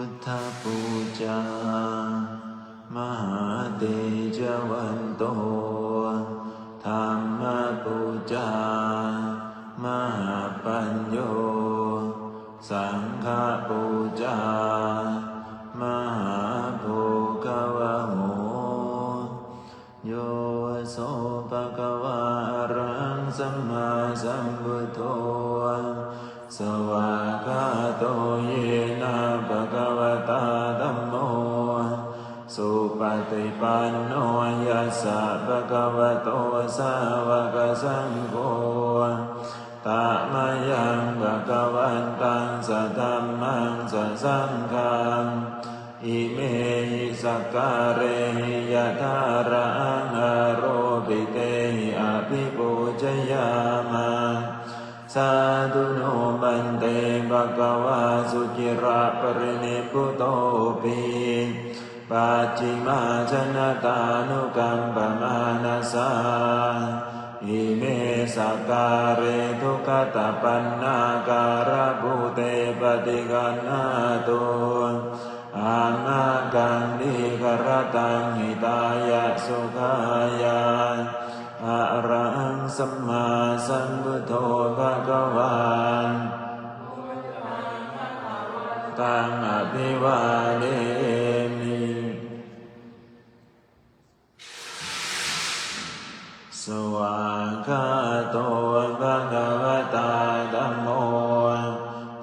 ทธปูจามหาเตจวันโตธรรมปูจามหาปัญโยสังฆปูจามหาโภควโหโยโสภะคะวะอะระหังสัมมาสัมพุทโธสวากขาโตเยนะภะคะวะตาธัมโมสุปฏิปันโนยัสสะภะคะวะโตสาวกสังโฆตามะยังภะคะวันตังสัทธัมมังสัสสังฆังอิเมหิสักการเรหิยะถาระอังอโรปิเตหิอภิปูชยามะสาธุโนมันเตภะคะวะสุจิระปรินิพพุโตปิปัจฉิมาชนะตานุกัมปมานัสสาอิเมสักการเรทุกขตปันนาการะภูเตปฏิกันนาตุอามากังดิกรตังหิตายะสุขายาอะระหังสัมมาสัมพุทโธภะคะวันตังอภิวาเทมิสวากขาโตภะคะวะตาธัมโม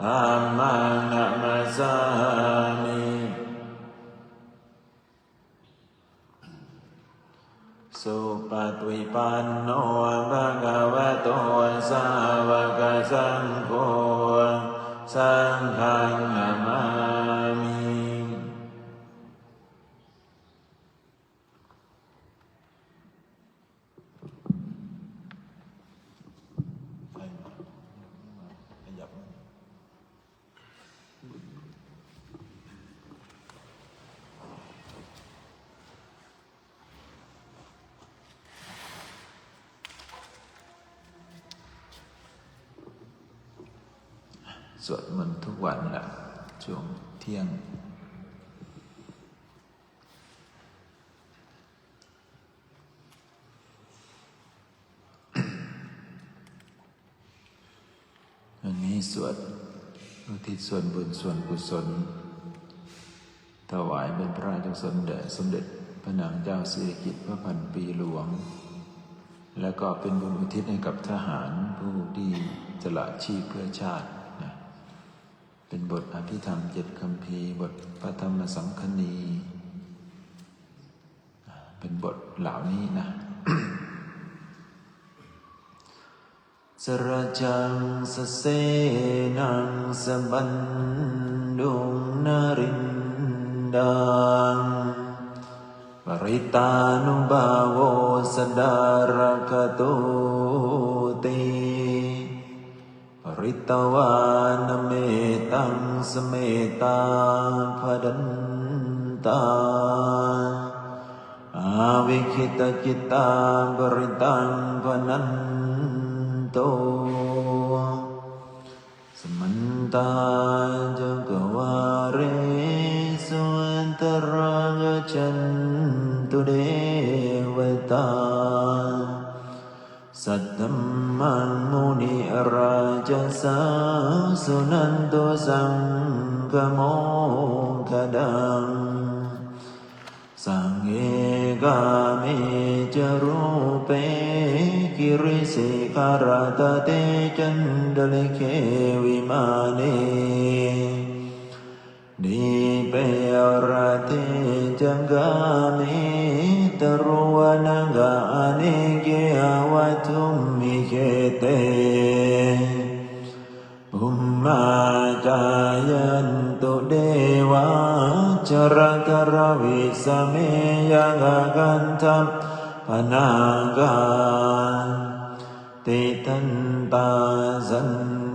ธัมมังนัมมัสสามิสุปฏิปันโนภะคะวะโตสาวกสังโฆสังฆังนะมามิสวดมนต์ทุกวันแหละช่วงเที่ยงวันนี้สวดอุทิศส่วนบุญส่วนกุศลถวายเป็นพระราชกุศลแด่สมเด็จพระนางเจ้าสิริกิติ์พระพันปีหลวงและก็เป็นบุญอุทิศให้กับทหารผู้ที่สละชีพเพื่อชาติเป็นบทอภิธรรม7 คัมภีร์บทพระธรรมสังคณีเป็นบทเหล่านี้นะ สรจังสเสนังสบันดุงนรินดังปริตานุภาโวสดารคตุติปริตวานเมตังสเมตาภดันตาอาวิคิตจิตตาบริตังพนันโตสมันตาจักวาเรสุอันตรังจันตุเดวตาสัตตัมมังมุนิราชสาสุนันโตสังฆโมคดังสังเอกามิจรูเปกิริสิกรตเตจันดลิเควิมาเนดีเปรเทจังกามิตรุวนังกาเนเกวัตุมิเขเตอุมมาจายันตุเดวะจรตรวิสเมยังกันทัพพนากาติทันตาสัน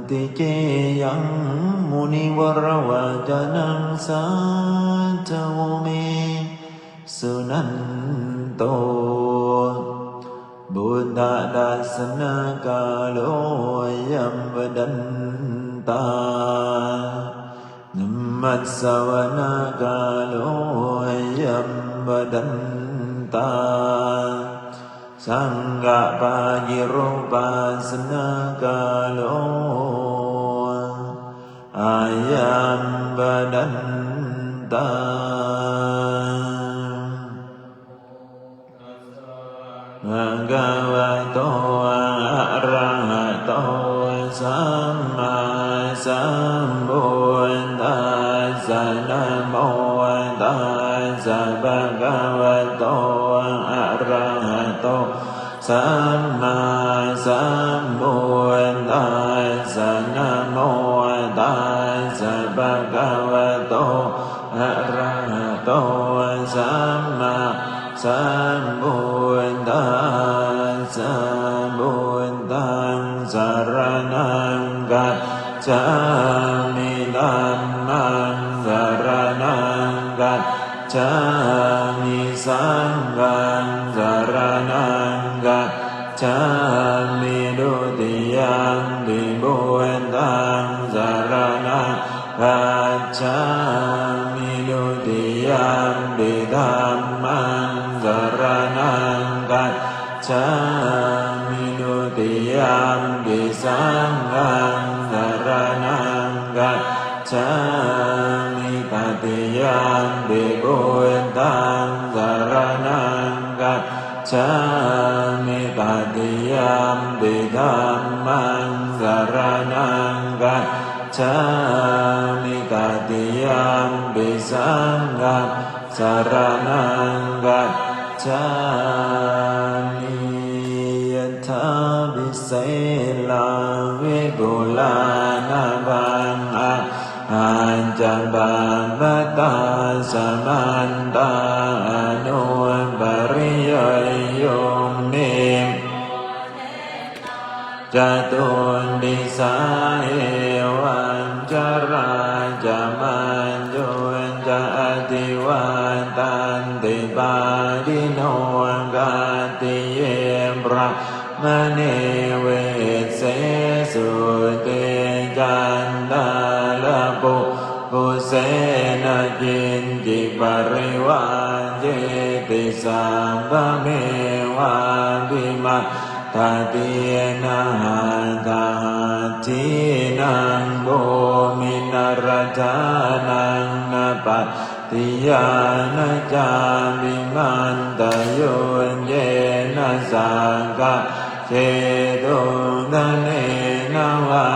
ติเจยังมุนิวรวะจนังสัจโวเมสุนันโตบุตตดัสสนากาโลยัมวดันตานัมม มัสสวนากาโลยัมบดันตาสังฆปายิรูปัสสนากาโลอายัมบดันตาภะคะวะโตอะระหะโตสัมมาสัมพุทธัสสะนะโมตัสสะภะคะวะโตอะระหะโตสัมมาสัมพุทธัสสะนะโมตัสสะภะคะวะโตอะระหะโตสัมมาสัมพุทธัสสะพุทธังสรณังกัจฉามิธัมมังสรณังกัจฉามิสังฆังสรณังกัจฉามิดุติยัมปิพุทธังสรณังกัจฉามิดุติยัมปิธัมมังสรณังกัจฉามิดุติยัมปิสังฆังสรณังกัจฉามิตติยัมปิพุทธังสรณังกัจฉามิตติยัมปิธัมมังสรณังกัจฉามิตติยัมปิสังฆังสรณังกัจฉามิยถาภิเศษาวิปุลานาภังอาจจบัมปตาสมันตาอนุปริยโยนิจตุนดิสาเอวัญจราจามันจุนจะอติวันตันติปาดิโนกาติเยปรามเนเวเสสุเตจันตาลปุกุเสนจินจิปริวาเจติสัมภเมวะวิมาตตินะหันตาทินังโบมินารจานังนาปัตติยานะจามิมันตโยนเยนะสังฆะเจโตทะเนนะวา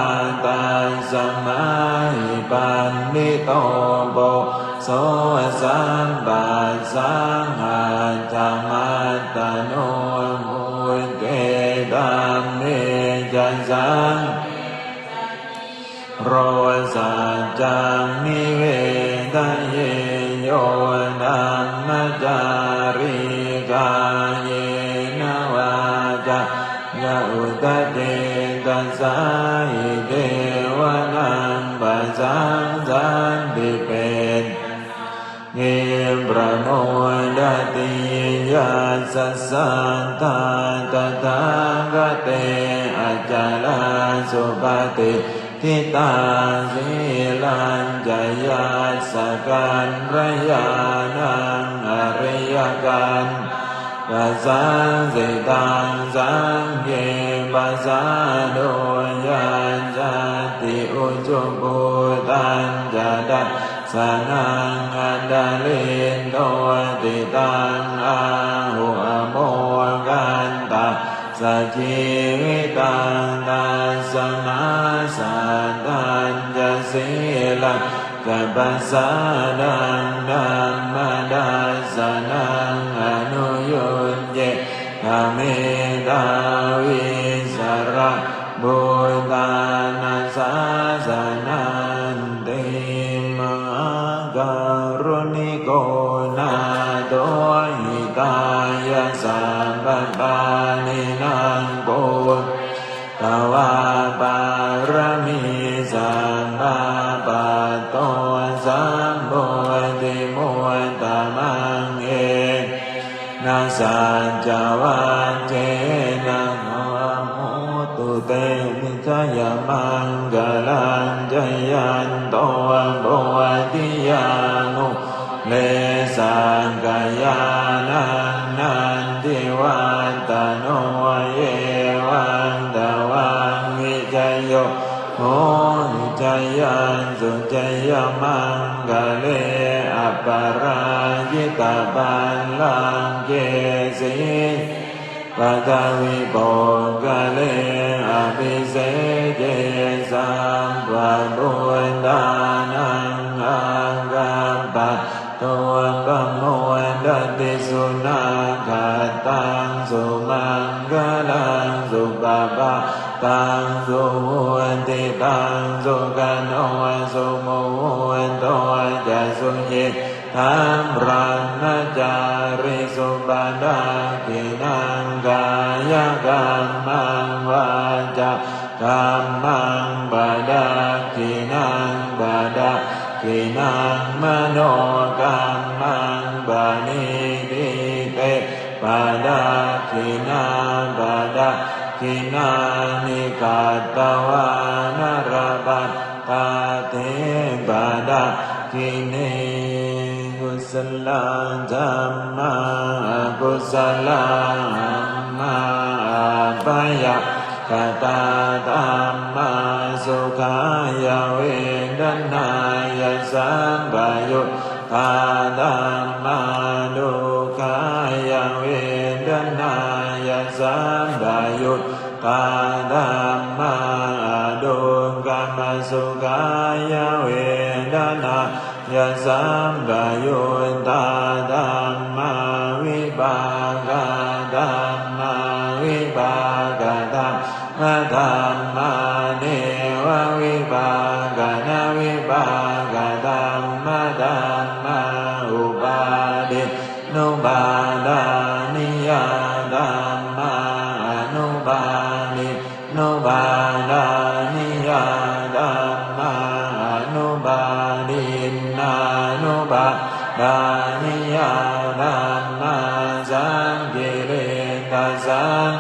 ตัสสมาหิปันนิโตโปโสสัมปัสสังฆาจามัตตโนมุเกตัมเมจัสสังโรสัจจังนิเวทะเยโยนัมมจาริกาเยนะวาจายะอุตเจตัสสะหิเทวนังปัสสังสันติเปตเงประโมดติยาสัสสันตาตถาคเตอัจจาราสุปฏิทิตาสีลัญจยาสกันระยานังอริยกันปัสสังสิตังสังเกปัสสะโดยัญจติอุจุปุตัญจะดัสสนังอันดาลินโตติตังอาหุอโมกันตาสัจจิวิตังตัสสมาสัตตัญจะสีลังกัปปัสสะดังดัมมดัสสนังอนุยุญเยธรรมเมตาวิสระบุตานาสาสนันติมหาการุณิโกนาโตหิตายะสัมปปานินังโกตวาปารมีสัมมาปัตโตสัมโพธิมุตตมังเอนะสัจจวัจเจนะโมตุเตมิจยมังกลังจยันโตโพ ติยานุเลสังกายานันนันทิวันตโนเยวันตวังวิจโยโหวิจยันสุจยมังกะเลอปรายิตาปันลังเกสีปัตวิโปกะเลอภิเสเจสัมปะบุญญาณังอังกัมปะตัวปะโมดันติสุนาคตังสุมังกลังสุปปะตังสุวันติตังสุกันโอสุโมวันโตจะสุเยธัมรันนาจาริสุปดากินังกายกัมมังวาจากัมมังปดากินังปดากินังมโนกัมมังปณิทิเตปดากินังปดากินานิกาตวานรบัตตาเทปดากิเนกุศลธัมมากุศลธัมมาปยากตาธัมมาสุขายเวทนายสัมปยุตตาธัมมาดุขายเวทนายสัมปยุตตาธัมมาดุขมสุขายเวทนายสัมปยุตตาธัมมาวิปากธัมมาวิปากธัมมาธัมมาเนววิปากนาวิปากธัมมาธัมมาอุปาทินุปาทานิยาธัมมาอนุปาทินุปาทานิยาธัมมาอนุปาทินานุปาทานิยาธัมมาสังกิเลสสัง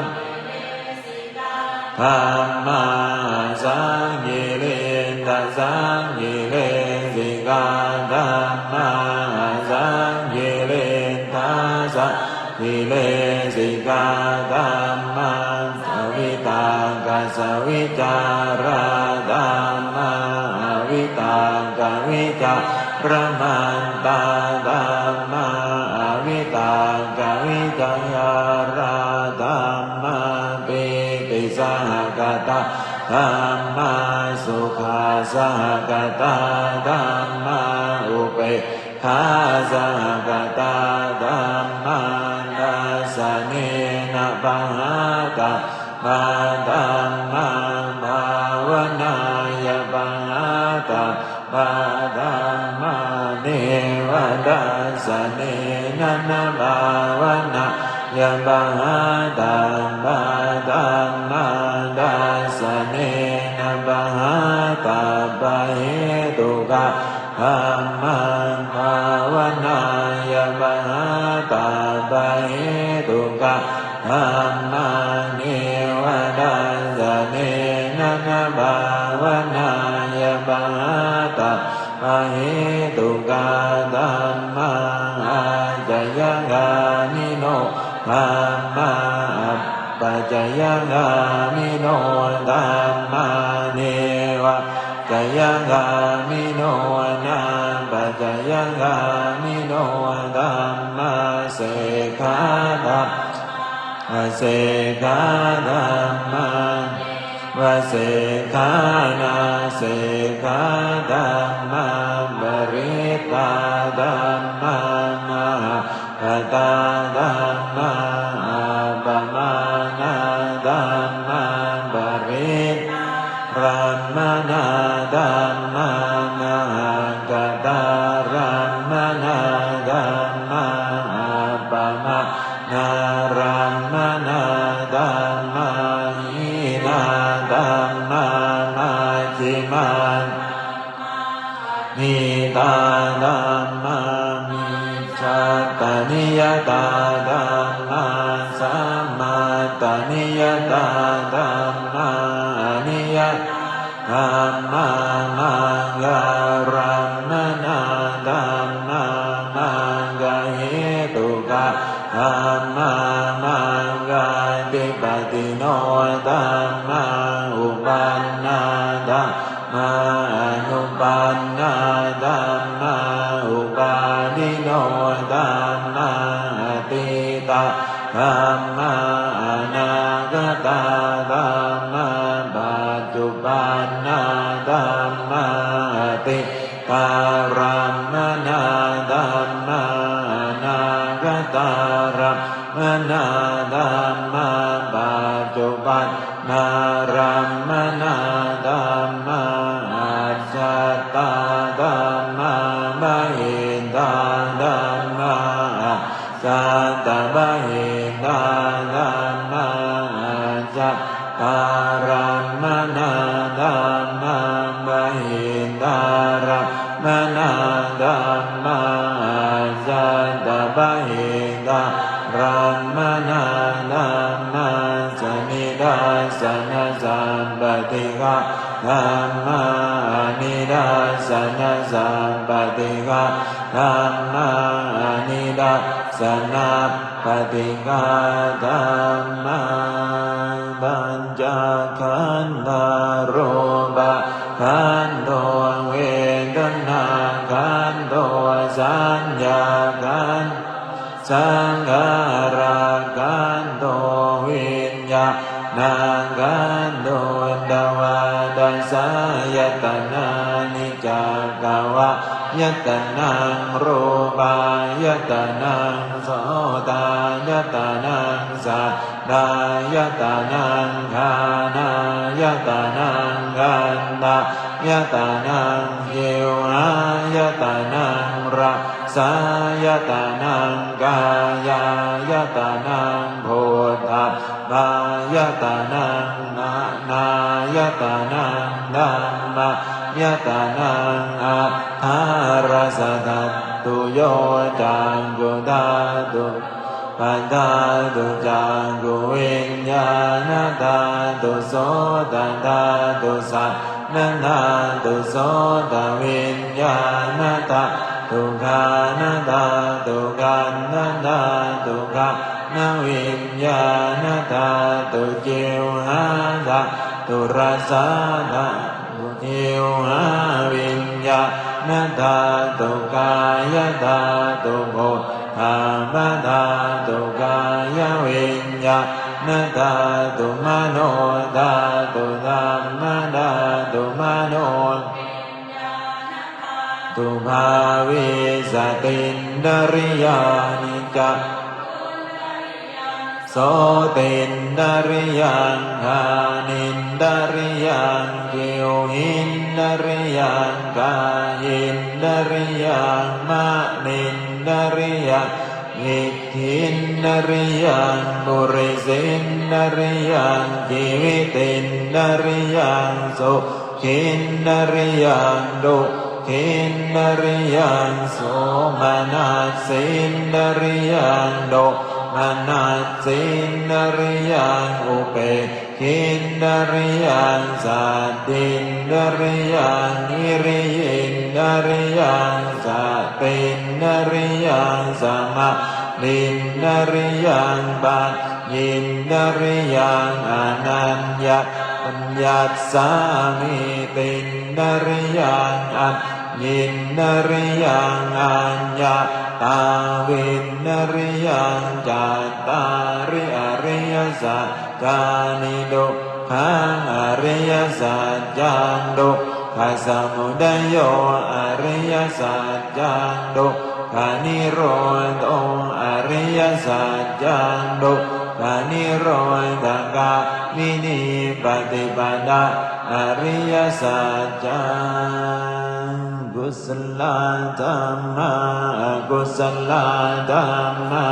ธัมมาสังกิเลสสังกิเลสิกาธัมมาสังกิเลสสังกิเลสิกาธัมมาสวิตากสวิจาราธัมมาวิตากวิจารมันตาธัมมาวิตากวิจายาราธัมมาปิติสหกตาธัมมาสุขาสหกตาธัมมาอุเปกขาสหกตาธัมมานัสสะเนนะปะหาตามาธัมมาภาวนายปะหาตามาธัมมาเนวดัสสะเนนะนะภาวนายปะหาตามาธัมมาดัสสะเนนะปะหาตาปะเหตุกะธัมมังภาวนายปะหาตาปะเหตุกะธัมมังเนวดัสสะเนนะนะภาวนายปะหาตาปะเหตุกะธัมมังอาจยังามิโนธัมมาปัจจยังามิโนธัมมาเนวะจยังามิโนนาปัจจยังามิโนธัมมาเสขะธัมเสขะธัมมาวะเสขะนาเสขะธัมมาบริตาธัมมานาหะตาธัมมาอาปมานาธัมมาบริตรัมมนาธัมมานาหะตารัมมนาธัมมาอาปมานารัมมนาธัมมาหินาธัมมานาจิมันนิตาธัมมามิชัตตานิยตาธัมมาสัมมาตานิยตาธัมมานิยธัมมามังกรัมมนา ขะธัมมามังคะติปติโนธัมมาอุปันนาธัมมาอนุปันนาธัมมาอุปาทิโนธัมมาอติตาธัมมาอนาคตาธัมมาปัจจุบันนาธัมมาอติการัมมนาธัมมาอนาคตารัมมนาธัมมาปัจจุบันนารัมมนาธัมมาอัจฉตาธัมมามหินทาธัมมาสัตตมหินทาธัมมาอัจฉการัมมนาธัมมามหินทารัมมนาธัมมาสัตตมหินทารัมมนาธัมมาสนิดาสนะสัมปติฆะธัมมานิดาสนะสัมปติฆะธัมมานิดาสนะปฏิฆะธัมมาปัญจขันธรูปขันโตเวทนาขันโตสัญญาขันธ์สังขาราขันโตวิญญาณังขันโตตวาดัสสายตนะนิจักขวายตนะรูปายตนะโสตายตนะสัทธายตนะฆานายตนะกันตายตนะยิวหายตนะรักสายตนะกายายตนะโพธพายตนะนายตนะธัมมายตนะอัฏฐารสตัตตุโยจังกุธาตุปัฏฐาตุจังกุวิญญาณธาตุโสตธาตุสัทธันธาตุโสตวิญญาณธาตุขันธาตุขันธาตุขันวิญญาณธาตุจิวหาธาตุรสธาตุจิวหาวิญญาณธาตุกายธาตุโภธาปธาตุกายวิญญาณธาตุมโนธาตุธัมมธาตุมโนตุภาวิสตินดริยานิจักโสตินดริยังคานินดริยังกิวหินดริยังกายินดริยังมะนินดริยังอิทธินดริยังบุริสินดริยังชีวิตินดริยังสุขินดริยังดุขินดริยังโสมนัสสินดริยังดุมนัสสินดริยังอุเปขินดริยังสัตตินดริยังนิริยินดริยังสัตตินดริยังสมาลินดริยังปัญญินดริยังอนัญญปัญญัสสามิตินดริยังอัญญินดริยังอัญญาตาวินดริยังจัตตาริอริยสัจจานิดุขังอริยสัจจังดุขัสสมุทัยโยอริยสัจจังดุขันนิโรธอริยสัจจังดุขันนิโรธกามินิปฏิปทาอริยสัจจังกุศลธัมมากุศลธัมมา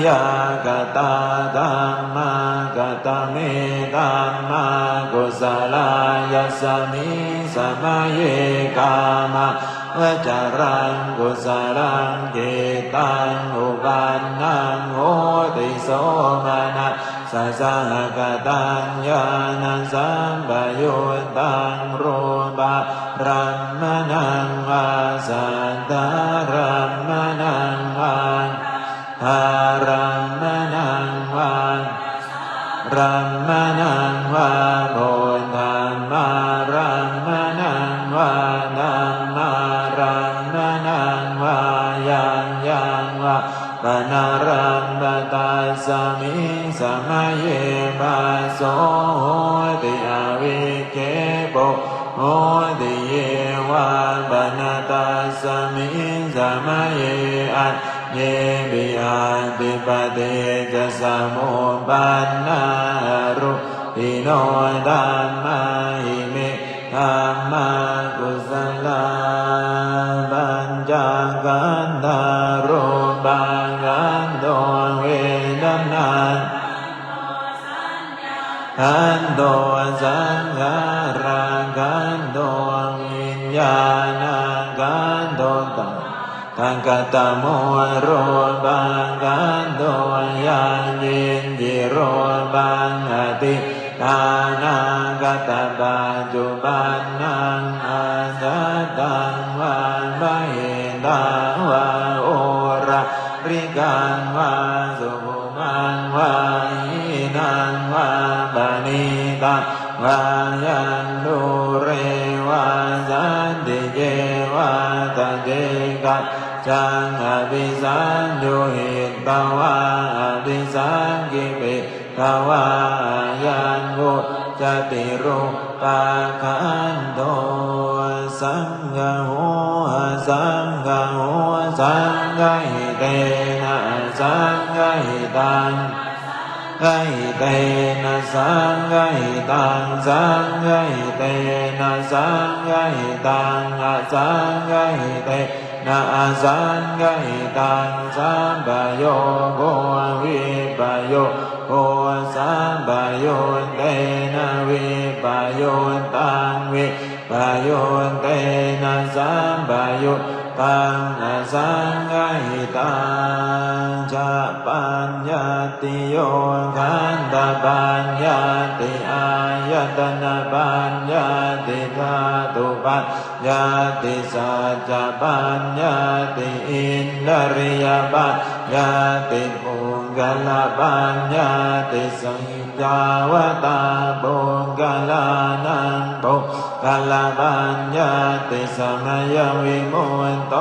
อยากตาธัมมากตเมธัมมากุศลายสมิสมัยกามวจารังกุศลังจิตังอุปันนังโหติโสมนัสสะสหกตัญญาณสัมปยุตตังรูปะรัมมนังวาสัตตารัมมนังวา ยังยังวะปนารัมปตาสมิสมัยเยบาโสโหติอวิเคปโหติเยวะปนาตาสมิสมัยเยอัตเยปิอาติปเตจะสมุปันนารุติโนธัมมาหิเมธัมมากุศลาปัญจกันธารูปังกันโตเวทนาขันโตสังขาราขันโตวิญญาณขันโตตังกตโมโรปังกันโตยังยินจิโรปังอติตานังกัตตะปัจจุบันนังอาทัตตังวะมะเหตาวะโอระริกังวะสุภมังวะหินังวะปณิตังวะยันตุเรวะสันติเจวะตะเจกะจังอภิสัญญูหิตวะอภิสังกิปิตวะยันโวจติรูปะขันโตสังฆโหสังฆโหสังฆหิเตนะสังฆหิตังหิเตนะสังฆหิตังสังฆหิเตนะสังฆหิตังสังฆหิเตนะสังฆหิตังสัมปโยโกวิปโยโกสัมปโยเตนะวิปโยตังวิปโยเตนะสัมปโยตังสังฆหิตังจะปัญญาติโยขันธปัญญาติอายตนะปัญญาติธาตุปัญญาติสัจจะปัญญาติอินทริยปัญญาติปุงกลปัญญาติสังฆาวตาปุงกลานังปุงกลปัญญาติสมัยวิมุตโต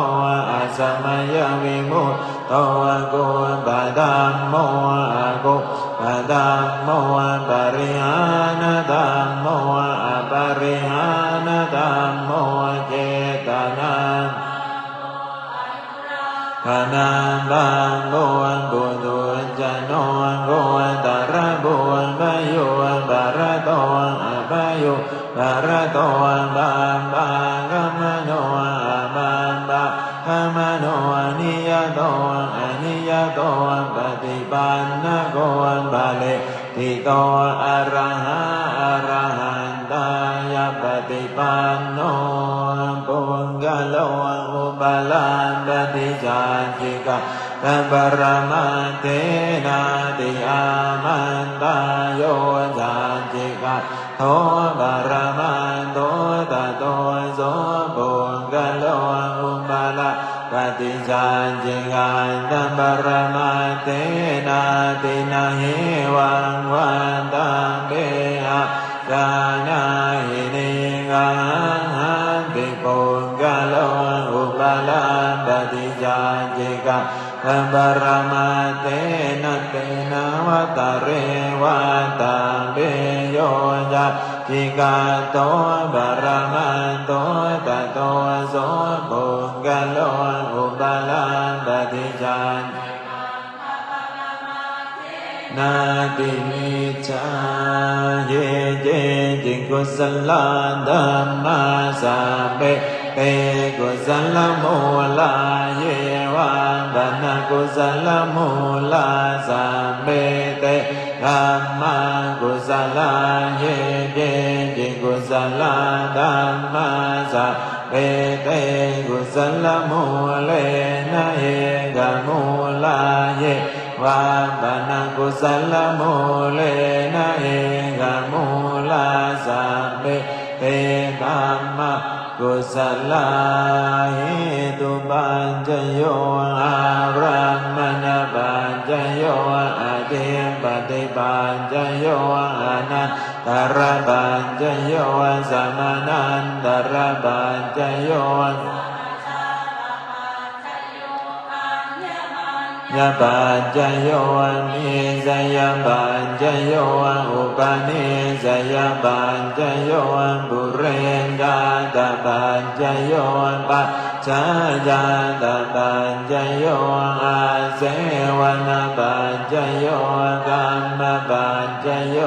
อสมัยวิมุตโตโกปะธัมโมโกปะธัมโมปริหานธัมโมอปริหานธัมโมเจตนาขณะบางโกบุตุจะโนโกตระบุญปยุบารโตอปยุบารโตบางบางกัมโนบางบางกัมโนนิยโตอนิยโตปฏิปันนโกบาเลติโตอะระหะอะระหันตายปฏิปันโนปุงกะโลอุปลาปฏิจาจิกะตัปรมาเทนาติอามันตาโยจาจิกะโทปรมันโตตะโตโสปุงกะโลอุปลาปฏิจาจิกะตัปรมาเทนาตินะเหวังวันตังเบหะจานาหินิกังติปุงกะโลอุปลาปฏิจาจิกะตัปรมาเตนะเตนะวัตเรวัตตังเบโยจะจิกะโตปรมันโตตะโตโสปุงกะโลอุปลาปฏิจานาติมิจาเยเจจิกุสลาธัมมาสัพเพเตกุสลมูลาเยวะบรรณกุสลมูลาสัพเพเตธัมมากุสลาเยเจจิกุสลาธัมมาสัพเพเตกุสลมูเลนะเยกะมูลาเยวะปะนะกุสลมูเลนะเอกะมูลาสัพเพเตธัมมากุสลาเหตุปัจจโยอารัมมณปัจจโยอธิปติปัจจโยอนันตรปัจจโยสมานันตรปัจจโย ยาปัจจโยนิสยาปัจจโยอุปนิสยาปัจจโยปุเรนดาตปัจจโยปัจจายาตปัจจโยอาเสวนาปัจจโยกัมมปัจจโย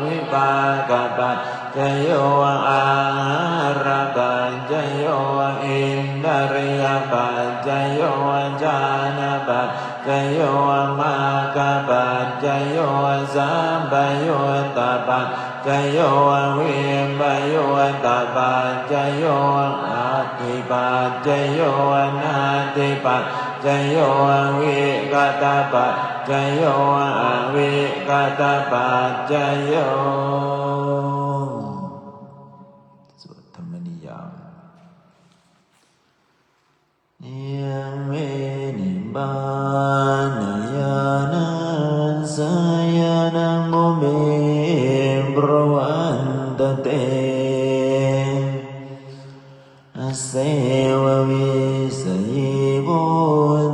วิปากปัจจโยอาหารปัจจโยอินทริยปัจจโยญาณปัจจโยมากปัจจโยสัมปยุตตปัจจโยวิปยุตตปัจจโยอาทิปัจจโยนาทิปัจจโยวิกตปัจจโยอวิกตปัจจโยสวดธรรมนิยามยังเมนิบานายานันสายานังโมเมปรวันตเตเสววิสยิโภ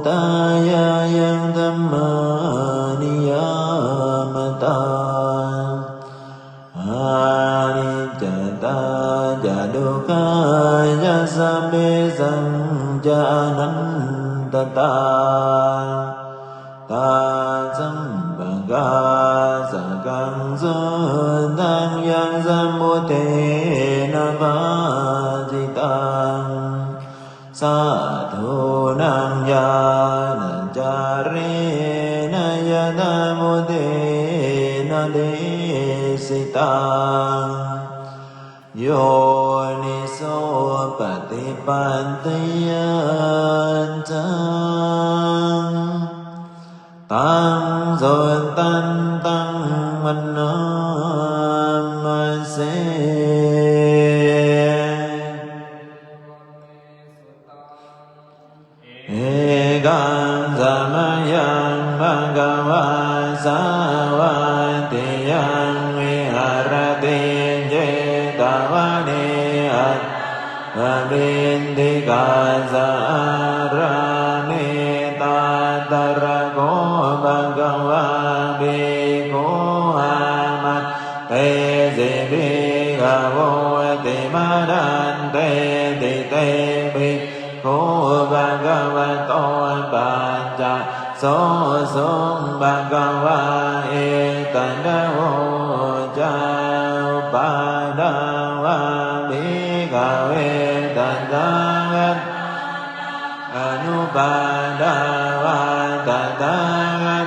ตายายังธัมมานิยามตาอานิจจตาจดุกาจะสัพเพสังจานันตตาตาสัมปะกาสกังสุตังยังสัมมุเทนะภาจิตังสาธุนังญาณจารินะยะธามุเทนะเดสิตังโยนิโสปฏิปันติยานจังตังโสตันตังมโนมัสเสเอกังสมยังภะคะวะสาวะติยังวิหารติเจตวะเนอัตถบินทิกาสาราเนตาตระโกภะคะวะภิกขุอามัตเตสิภิกขโวติมาดันเตติเตภิกขุภะคะวะโตปัญจโสสงภะคะวะเอตันโหจาปาดาวะภิกขเวตันตะอนุปาดาวะตตะ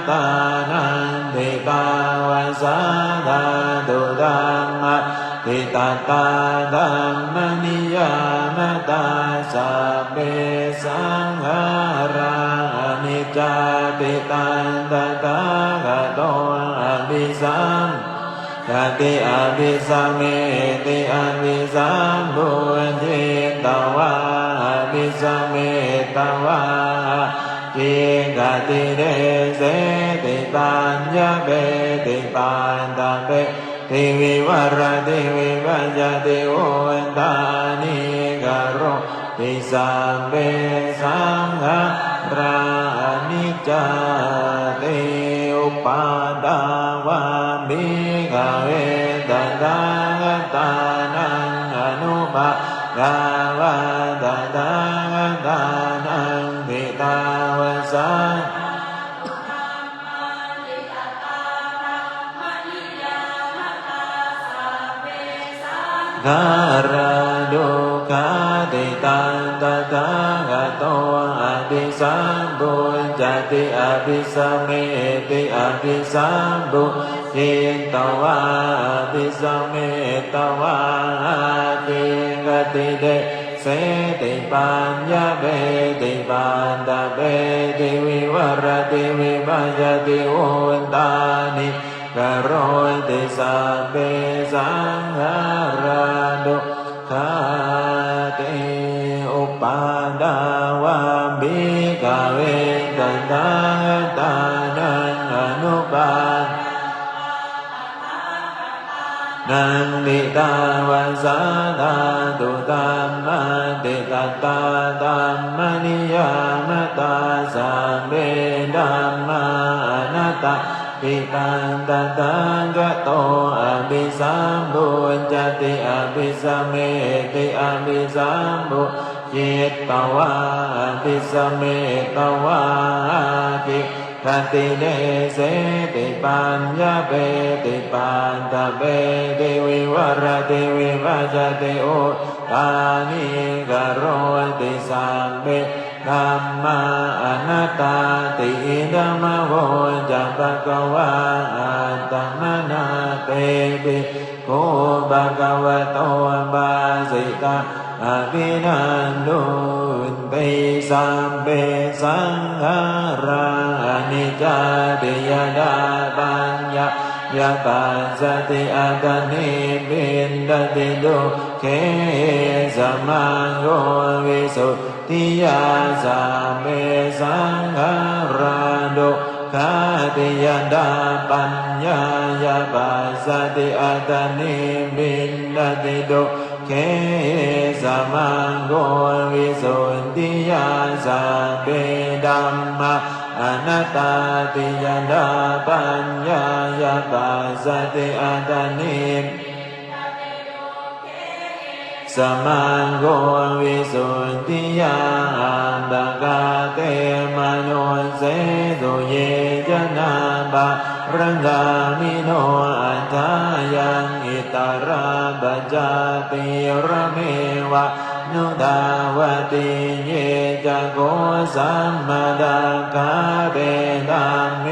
ตานันติกาวะสาธาตุธัมมะทิตตาธัมมนิยามตาสัพเพสังขาราอนิจจติตันตถาคโตอภิสัมกติอภิสัมเมติอภิสัมพุทธิตวะอภิสัมเมตวะจิกติเดเสติปัญญาเปติปันตะเปติวิวรติวิวัจติโอตานิกโรติสัมเปสังขารานิจจติอุปาดาวะภิกขเวตัตถาคตานังอนุปาดาวะตัตถาคตานังทิตาวะสังขาราดุขาติตันตถาคโตอภิสัมพุทธติอภิสัมเมติอภิสัมพุทธิตวะอภิสัมเมตวะติกติเดเสติปัญญาเปติปันตะเปติวิวรติวิภัจติโอตานิกโรติสัพเพสังขาราดุขาติอุปาดาวะภิกขเวตัตถาคตานังอนุปานันติตาวะสาธาตุธัมมาติตัตตาธัมมนิยามตาสัมเวดา ตาปิตังตตังกะโตอภิสัมพุจติอภิสัมเมติอภิสัมพุจิตตวาอภิสัมเมตวาคิคติเดเสติปัญญาเปติปันตะเปติวิวรติวิวัจติโอตานิกโรติสัมเปธัมมาอนัตตาติธัมมโวจะภะคะวะอัตตมนาเตปิโกภะคะวะโตบาสิตาอภินันทุติสัมเปสังขารานิจจติยดาปัญญายาปัสสติอัตตนิปินดติดุเขสมังโกวิสุทธิยาสัมเปสังขาราดุขาติยดาปัญญายาปัสสติอัตตนิปินดติดุเขสมังโกวิสุทธิยาสัพเพธัมมาอนัตตาติยดาปัญญายาปัสสติอัตตนิสมังโกวิสุทธิยาอันตกาเตมโนเสตุเยจนาบารังกามิโนอัฏฐายังอิตาราปัจจติระเมวะนุดาวติเยจะโกสัมมาดาคาเบดัมเม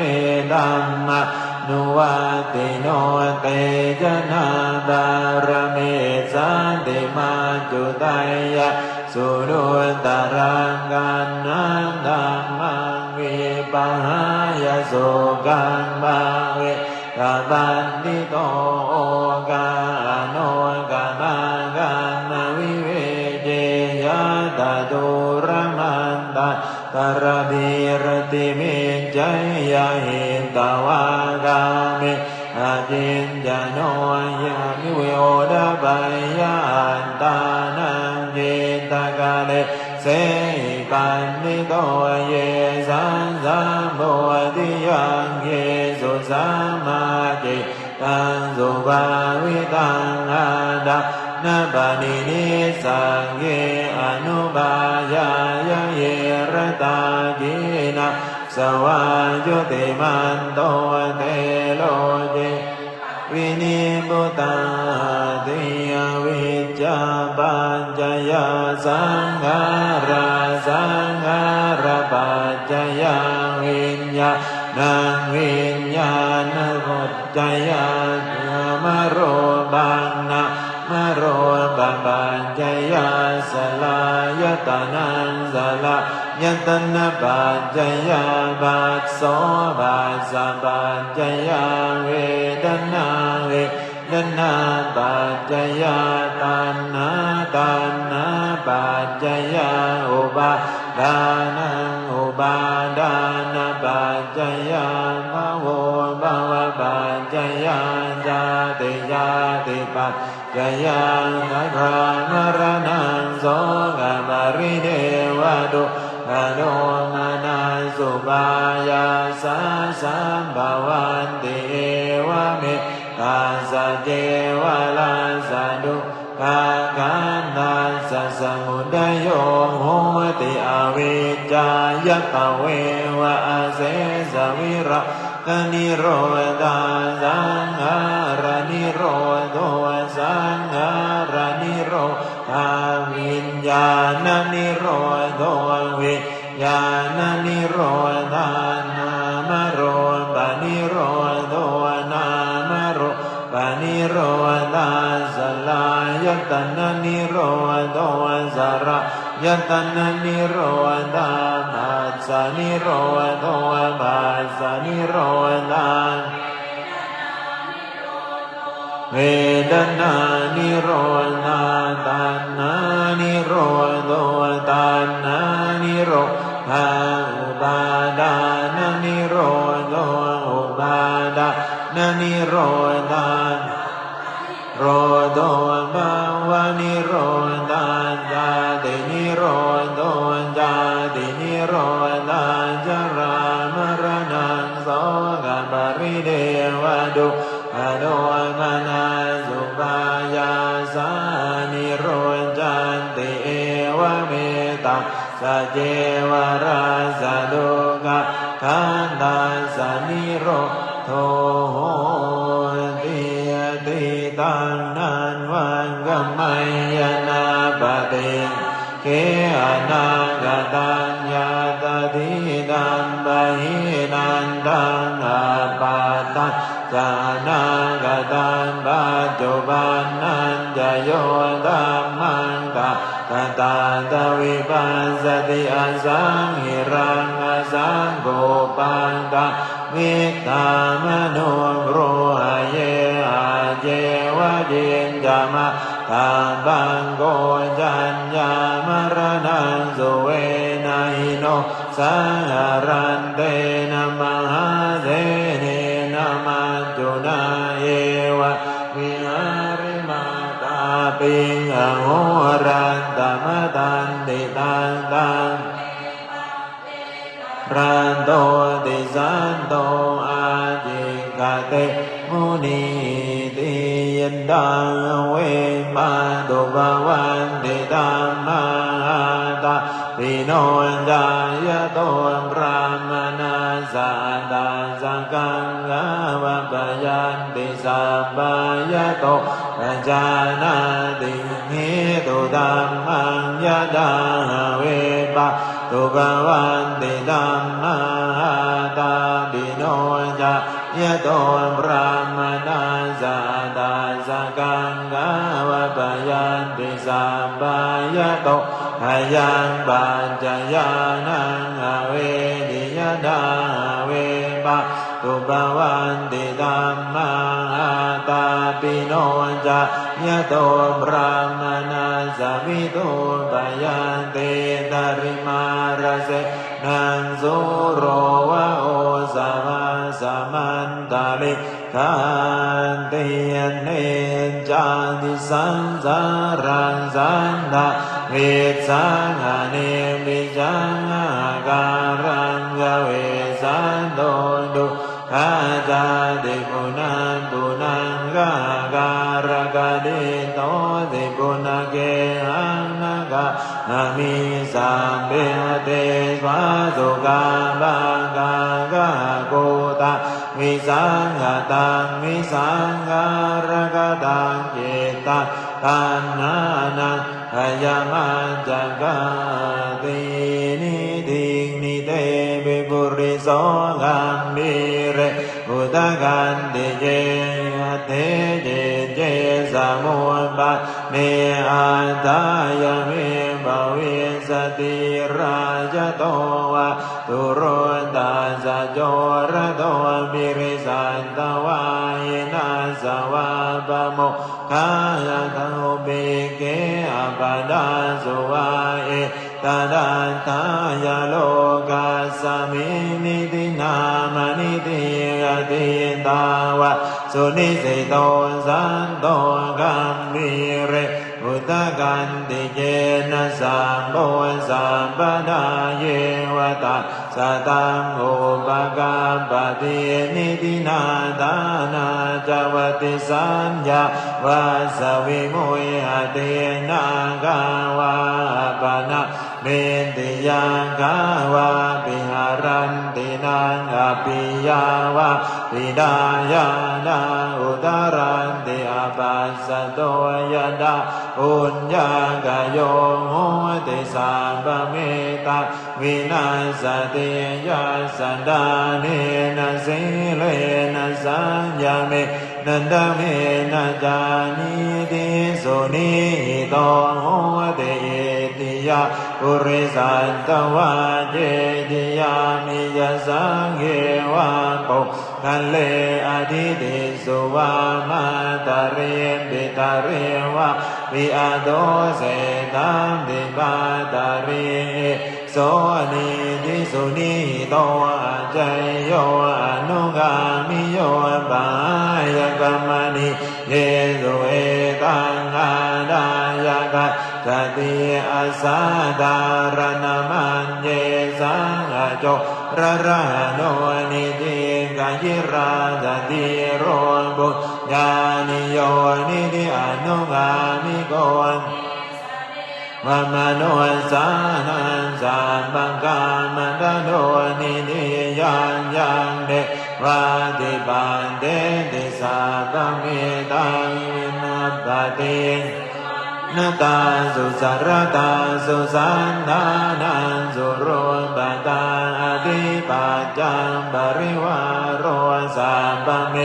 ดัมมะนุวัติโนเตจนาบารเมสันติมาจุตายะสุรุตรังกันนังธัมมังวิปัสสยโสกังบาเวกาบันติโตกาโนกามังกามวิเวเจยะตาตุระมันตาตระดิรติเมจัยยะหิตวากาเมอาจินจโนยามิเวโอดาบายาอันตานังเจตกาเลเสปันนิโตเยสังสัมโพธิยังเยสุสัมมาจิตังสุภาวิตังอาดานาปานินิสังเกอนุบายายะเยรตาจินะสวายุติมันโตเตโลเจวินิพุตาติยวิจจาปัญจยาสังขาราสังขาราปัจจยาวิญญาณังวิญญาณปัจจยามโรบังนะมโรปัญจยาสลายตานังสลายตนะปัจจยาบัสโสบัสสะปัจจยาเวทนาเวทนาปัจจยาตัณหาตัณหาปัจจยาอุปาทานังอุปาทานปัจจยาภวภวปัจจยาญาติปัจจยาสัพพมรณังโสกปริเทวตุอโนมานาสุปายาสาสัมภวันติเอวะเมตาสะเจวะลาสะดุกากันตัสสะสมุทัยโยโหติอวิจจายตเววะอาเสสวิระกนิโรธาสังขารนิโรธสังขารนิโรธาวิญญาณนิโรธวิญญาณนิโรธานามโรปนิโรธนามโรปนิโรธาสลายตนะนิโรธสระยตนะนิโรธาปัสสะนิโรธปัสสะนิโรธาเวทนานิโรธาตัณหานิโรธตัณหานิโรธาอุปาทานนิโรธอุปาทานนิโรธาโรโตภาวะนิโรธาญาตินิโรธญาตินิโรธาจรามรณังโสก สเจวราสดุกะขันธาสนิโรโทโหติยติตังนันวันกัมมัยยนาปติเกอนังกตัญญาตติดัมปะหินันตังอาปาตัสสานังกตังปัจจุบันนันจะโยธัมมังตะกตาตวิปัสสติอสังหิรังอสังโกปันตะวิตามโนโรหะเยอาเจวะเจนจามะตาบังโกจัญญามรณังสุเวนะหิโนสังหารันเตนะมหาเทเนนะมัจจุนาเยวะวิหาริมาตาปิงอโหรันตมตันติตังตังรันโตติสันโตอาจิกเตมุนีติยันดังเวมาตุภวันติธัมมาตาปิโนจายโตพระมนาสาตาสังฆังกาวะปยันติสัพพายโตปัจจานาติหิตุธัมมังยะดาเวปะตุภวันติธัมมาตาปิโนจายโตพระมนาสาตาสังฆังกาวะปยันติสัพพายโตอายังปัจจยานังอเวดิยดาเวปะตุภวันติธัมมาตาปิโนจายโตพระมนาสวิตุปยันติตริมารเสนังสุโรวะโอสวะสมันตาลิขันติยเนจาติสังสารังสันตาเวสังหาเนมิจังอาการังกเวสันโตดุขาจาติปุนันปุนังกาการกะดิโตติปุณเกหังนะกะนามิสัมเปเตสวาสุกาบังกากะโกตะวิสังหตังวิสังการกะตังเจตังตัณหานังขยามันจักกาตินิทิงนิเตปิปุริโสกัมมิเรอุตกันติเจเทเจเจสมุปบาเมอัตตายเมภเวสติราชโตวะตุโรตาสะโจระโตมิริสันตวายนาสวะปะโมขายะโตปิเกอปดาสุวะเอตดันทายโลกัสสมินิตินามนิติยติตาวะสุนิสิโตสันโตกัมมิเรอุตกันติเจนะสัมโพสัมปดาเยวตาสตังอุปกัปปตินิตินาทานาจาวติสัญญาวาสวิมุยหเตนากาวาปนะเมติยังกาวาปิหารันตินังอภิยาวาปิดายานาอุตรันติอปัสสโตยดาอุญญากโยโหติสัมปเมตาวินาสติยัสสดาเนนะสิเลนะสัญญาเมนันดเมนะจานิติสุนิโตโหติติยาปุริสันตวะเจติยามิยสังเกวะโกคันเลอธิติสุวามาตาเรปิตาเรวะวิอาโดเสตัมปิปาตาเรโสนิทิสุนิโตอาจายโยอนุกามิโยปายกัมมณิเยสุเอตังอาดายกัสติอาสาดารณมันเยสังโจระระโนนิติกายิราสติโรบุญานิโยนิติอนุกามิโก วามโนสานังสัมปังกามันตโนนินิยังยังเดวาติปันเตติสัพพะเมตังวินัปปตินาตาสุสารตาสุสันธานังสุโรปตาอธิปัจจังปริวารโรสัพพะเม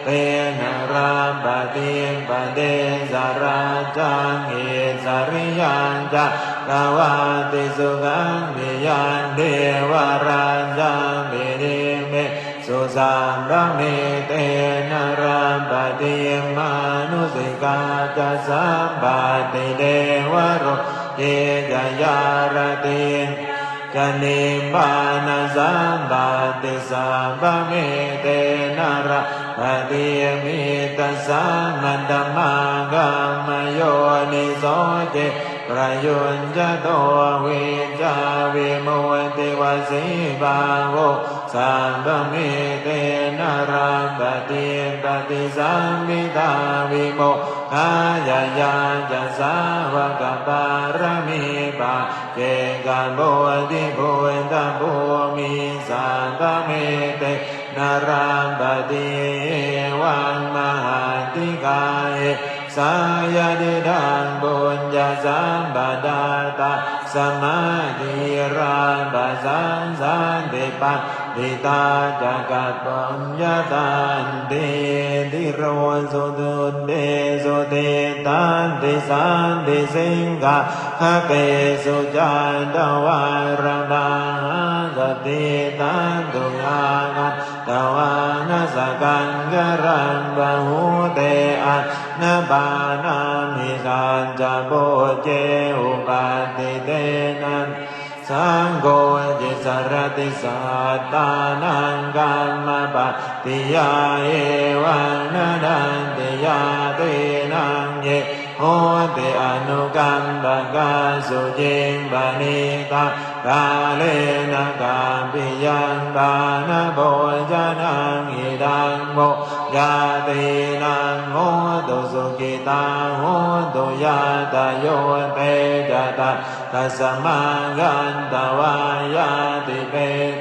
เตนะราปติปเตสาราจังเอสาริยังจักกวาติสุขังมิยันเดวาราจังเบเดเมสุสัมภเมเตนะราปติมานุสิกาจะสัมปติเดวโรเยจยารติจะนิบานะสัมปติสัมภเมเตนะราปติมิตาสัมมันตมังกัมมโยนิโสเจประยุญจโตวิจาวิมุตติวสีบาโวสัมภเมเตนะราปติปฏิสัมมิทาวิโมกขายายาจะสาวกปารมีปะเจกันโบติโพตโพมิสัมภเมเตนะราปติวังมหาติกายสายดิดังบุญญาสัมปดาตาสมาธิราปัสสันสันติปัฏฐิตาจักขัปัญญาตันติติโรสุตุเตสุเตตันติสันติสิงหะหะเกสุจันตวารดังสติตันตุอาคันตวานะสกันกรังบะหุเตอันนะบานามิสันจะโบเจอุปัฏฐิเตนันสังโฆจิสรติสัตตานังกัมมปัตติยาเอวังนะดันติยาเตนังเยโหติอนุกัมปะกาสุจิงปณิตากาเลนะกาปิยังปานะโภชนังอิดังโมยาตินังโหตุสุขิตาโหตุยาตโยเปจตาตัสมากันตวายาติเป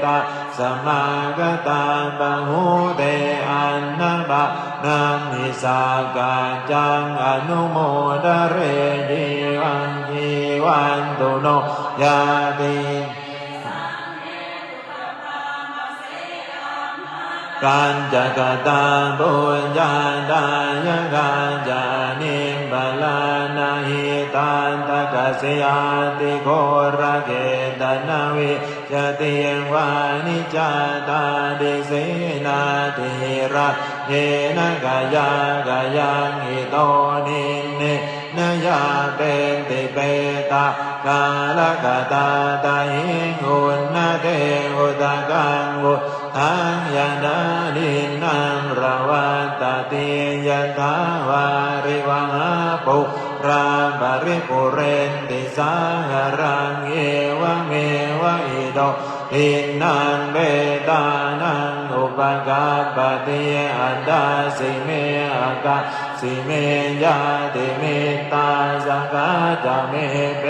ตาสมากตาปะหุเตอันนะบะนามิสากาจังอนุโมดะเรจิวังจีวันตุโนยาติกันจักตาปุญญาตายกันจานิบาลานาหิตันตกสิยาติโคระเกตนาวิจติวานิจาตาดิสีนาติระเยนะกายากายังอิโตนิเนนยาเป็นติเปตากาลกตาตาหิงุณนาเทอุตกังวุทังยานาดินังระวัตตติยันทาวาริวังปุราบริปุเรนติสาหรังเอวะเมวะอิโตทินังเบตานังอุปกาปติอันดาสิเมอากาสิเมยาติเมตาสังฆาจาเมเป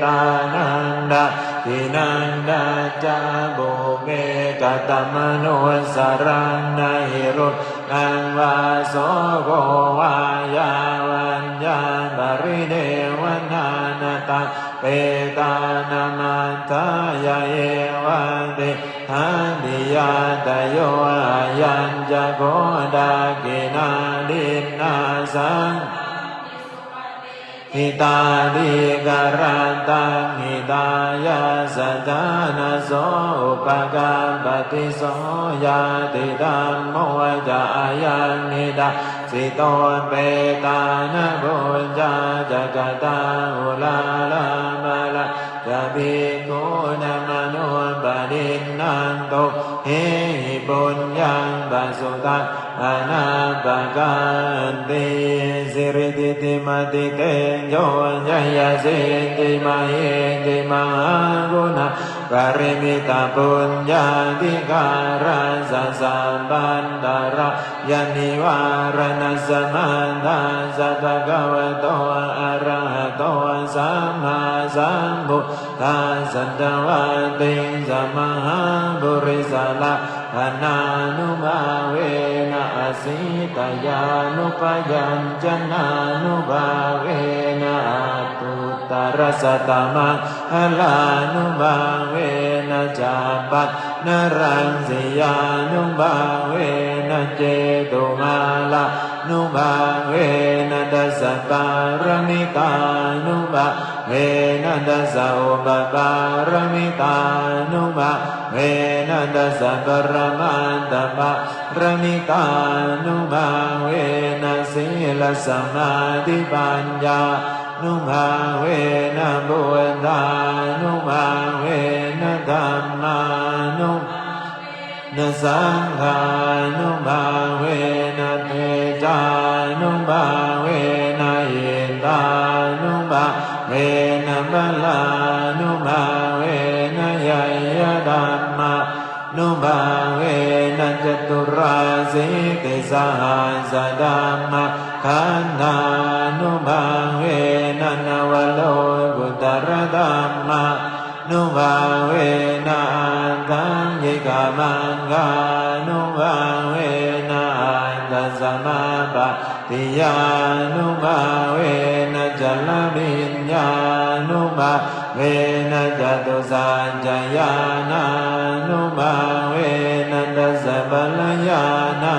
ตานันดาทินันดาจาบุเมกตมโนสรังนาหิรุนังวาโสโกวายาวัญญาบริเดวนานาตาเปตานามันทายาเอวันติทันติยาตโยอายัญจะโกดากินาดินาสังหิตาดิการันตังหิตายาสัจจานะโสอุปการปฏิโสยาติธัมโมจะอายังนิดาสิโตเปตานะบุญญาจักตาอุลาลามาลาจะภิกขุนะมโนปดินนันโตเฮหิปุญญังปัสสุตังอนาปกันติสิริติติมติเตโยยยะสิติมาเยติมหากุณาปริมิตาปุญญาธิการัสสะสัมปันตระยานิวารณัสสมันตาสัพพะคะวะโตอะระหะโตสัมมา สัมพุทธาสันตวะติสมหาบุริสละอนานุภาเวนะอสิตยานุปยัญจนานุภาเวนะตุตรสัตตมังหลานุภาเวนะจาปัตนรังสิยานุภาเวนะเจตุมาลานุภาเวนะดัสสะปารมิตานุภาเวนะดัสสะอุปปารมิตานุภาเวนะดัสสะปรมัตถปารมิตานุภาเวนะศีลสมาธิปัญญานุภาเวนะบุญญานุภาเวนะธัมมานุนะสังฆานุภาเวนะเตจานุภาเวนะอินทานุภาเวนะบัลลานุภาเวนะยยธัมมานุภาเวนะจตุราสีติสหัสธัมมาขันธานุภาเวนะนวโลกุตรธัมมานุภาเวนะอันตังยิกามังกานุภาเวนะอันตสมาปฏิยานุภาเวนะจัลวิญญานุภาเวนะจตุสัจจญาณานุภาเวนะดัสสะปัลลญาณา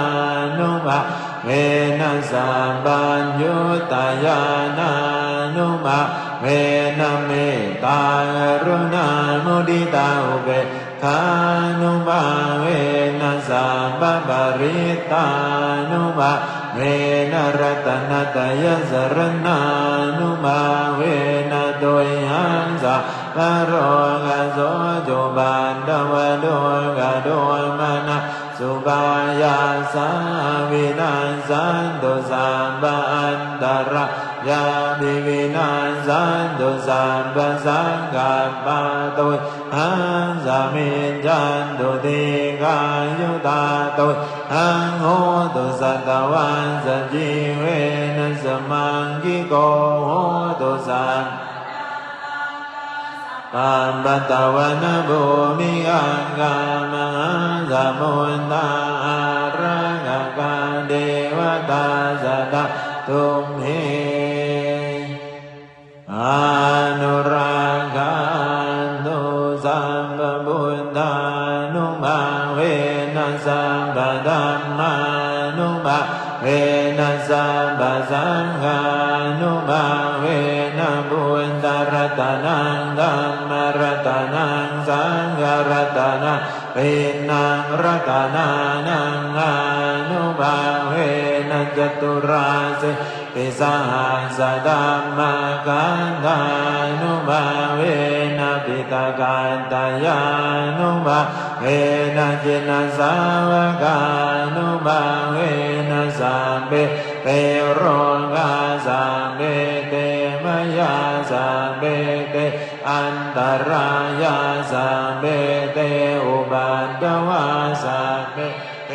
นุภาเวนะสัมปัญญุตญาณานุภาเวนะเมตตากรุณามุทิตาอุเบกขานุภาเวนะสัมปปะริตานุภาเวนะรัตนะตยสรณานุภาเวนะโดยหังสะพะโรกะโสจุบันตวะโดกะโดมนะสุปายาสาวินาสันตุสัมปะอันตระยามิวินาสันตุสัมปะสังกัปปะตุหังสามิจจันตุติกายุตาตุหังโหตุสัตวันสัจจิเวนะสมังคิโกโหตุสัมปัมปตะวันภูมิอังกามหาสมุทธาอารังกาเดวตาสัตตตุมเหอนุรากันตุสัมปพุทธานุภาเวนะสัมปธัมมานุภาเวนะสัมปสังฆานุภาเวนะบุญตรัตนังธัมมรัตนังสังฆรัตนังปินังรัตนานังอนุภาเวนะจตุราสีติสหัสธัมมาขันธานุภาเวนะปิตกันตยานุภาเวนะจินสาวกานุภาเวนะสัมเปเตโรกาสัมเปเตมยาสัมเปเตอันตรายาสัมเปเตอุบัติตวาสัมเปเต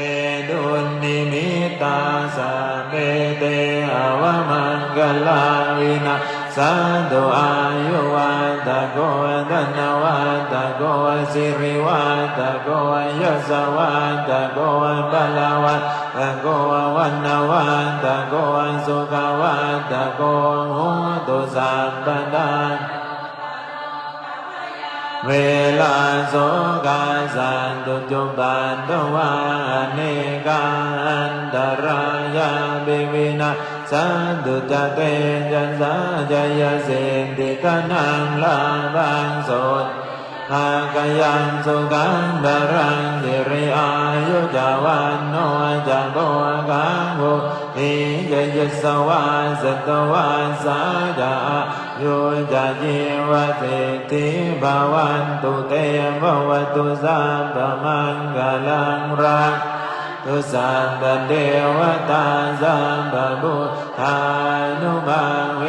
ดุลนิมิตาสัมเปเตอวมังกลาวินาสันตุอายุวัตโกธนวัตโกสิริวัตโกยศวัตโกบาลวัตโกวันนวัตโกสุขวัตโกโหตุสัมปทาเวลาโสกาสันตุจุปันตวาเนกาอันตรายาบิวินาสันตุจเตจันสาจยสิทธิกนังลาบังโสตหากยังสุขังบารังสิริอายุจาวันโนจะโกกังโหติจยสวาสตวาสาจายุจาจิวติทิภวันตุเตภวตุสัมปมังกลังรักตุสัมปเทวตาสัมปพุทธานุภาเว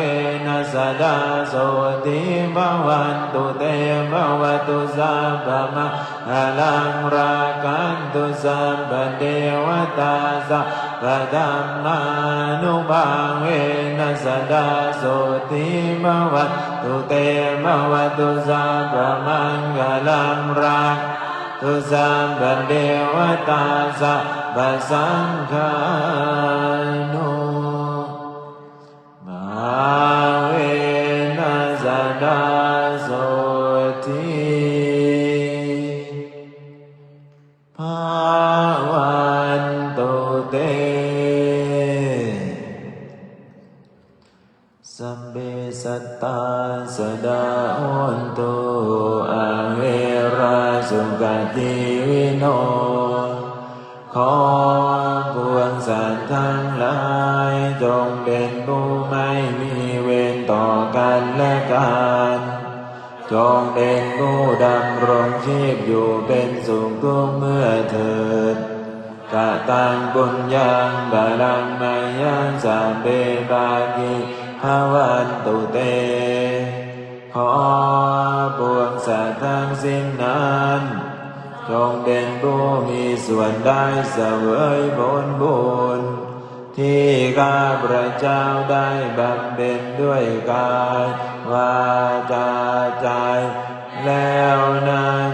นัสดาโสติภวันตุเตภวตุสัมปมังกลังรักขันตุสัมปเทวตาสัม ปะธัมมานุภาเวนัสสดาโสติมวัตตุเตมวัตตุสัพพมังคลังรักตุสัพพเทวตาสัพพสังฆานุมาเวนัสสดาโสติภาวันตุเตสัพเพสัตตาสดาโหนตุอะเวราสุขติวิโนขอปวงสัตว์ทั้งหลายจงเป็นผู้ไม่มีเวรต่อกันและกันจงเป็นผู้ดำรงชีพอยู่เป็นสุขทุกเมื่อเถิดกะตังปุญญังบาลังมายังสัพเพปากิภวันตุเตขอปวงสัตว์ทั้งสิ้นนั้นจงเป็นผู้มีส่วนได้เสวยผลบุญที่ข้าพระเจ้าได้บำเพ็ญด้วยกายวาจาใจแล้วนั้น